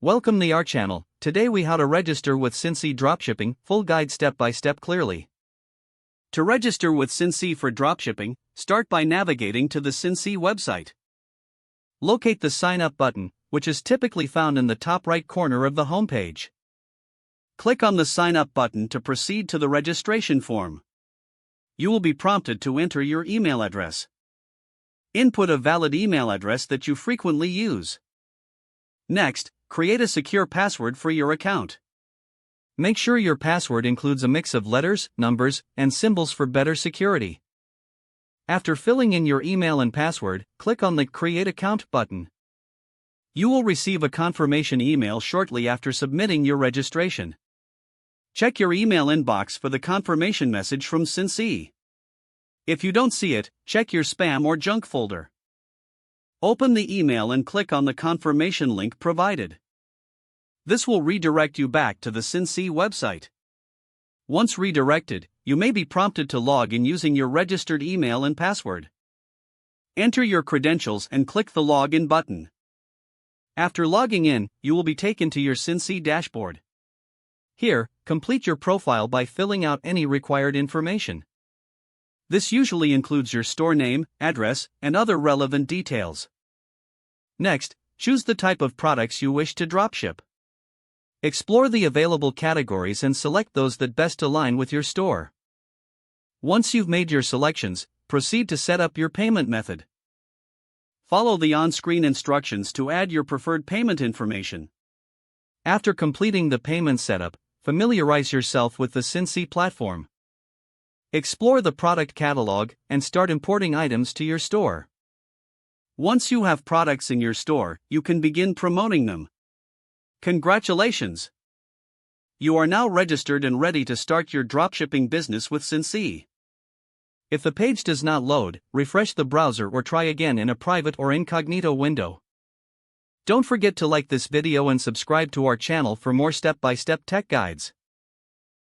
Welcome to our channel. Today we how to register with Syncee dropshipping, full guide step by step clearly. To register with Syncee for dropshipping, start by navigating to the Syncee website. Locate the sign up button, which is typically found in the top right corner of the homepage. Click on the sign up button to proceed to the registration form. You will be prompted to enter your email address. Input a valid email address that you frequently use. Next, create a secure password for your account. Make sure your password includes a mix of letters, numbers, and symbols for better security. After filling in your email and password, click on the Create Account button. You will receive a confirmation email shortly after submitting your registration. Check your email inbox for the confirmation message from Syncee. If you don't see it, check your spam or junk folder. Open the email and click on the confirmation link provided. This will redirect you back to the Syncee website. Once redirected, you may be prompted to log in using your registered email and password. Enter your credentials and click the Login button. After logging in, you will be taken to your Syncee dashboard. Here, complete your profile by filling out any required information. This usually includes your store name, address, and other relevant details. Next, choose the type of products you wish to dropship. Explore the available categories and select those that best align with your store. Once you've made your selections, proceed to set up your payment method. Follow the on-screen instructions to add your preferred payment information. After completing the payment setup, familiarize yourself with the Syncee platform. Explore the product catalog and start importing items to your store. Once you have products in your store, you can begin promoting them. Congratulations! You are now registered and ready to start your dropshipping business with Syncee. If the page does not load, refresh the browser or try again in a private or incognito window. Don't forget to like this video and subscribe to our channel for more step-by-step tech guides.